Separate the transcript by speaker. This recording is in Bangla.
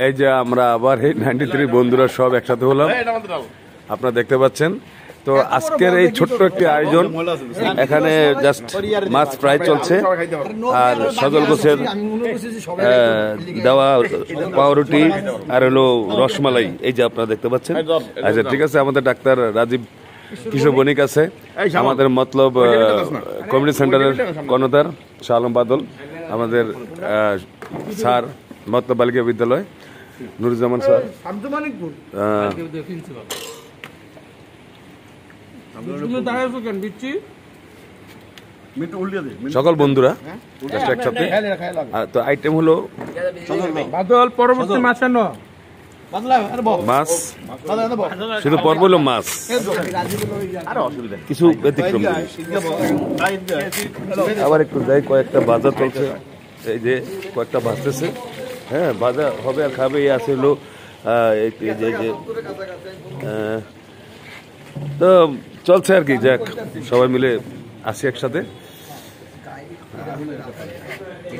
Speaker 1: এই যে আমরা আবার এই 93 বন্ধুরা সব একসাথে হলাম, আপনারা দেখতে পাচ্ছেন। তো আজকের এই ছোট্ট একটি আয়োজন, এখানে জাস্ট মাছ ফ্রাই চলছে আর সজল গোছের দেওয়া পাউরুটি আর হলো রসমালাই, এই যে আপনারা দেখতে পাচ্ছেন। আচ্ছা ঠিক আছে, আমাদের ডাক্তার রাজীব কিশোর বণিক আছে, আমাদের মতলব কমিউনিটি সেন্টারের কর্ণধার শাহ আলম বাদল, আমাদের স্যার মতলব বালিকা বিদ্যালয় নুরুজ্জামান স্যার, সকল বন্ধুরা একসাথে। তো আইটেম হলো মাছ, শুধু পর্ব হলো মাছ, কিছু ব্যতিক্রম। আবার একটু যাই, কয়েকটা বাজার চলছে, এই যে কয়েকটা বাজতেছে, হ্যাঁ বাজা হবে আর খাবে। এই আছে হলো তো চলছে আর কি, যাক সবাই মিলে আসি একসাথে।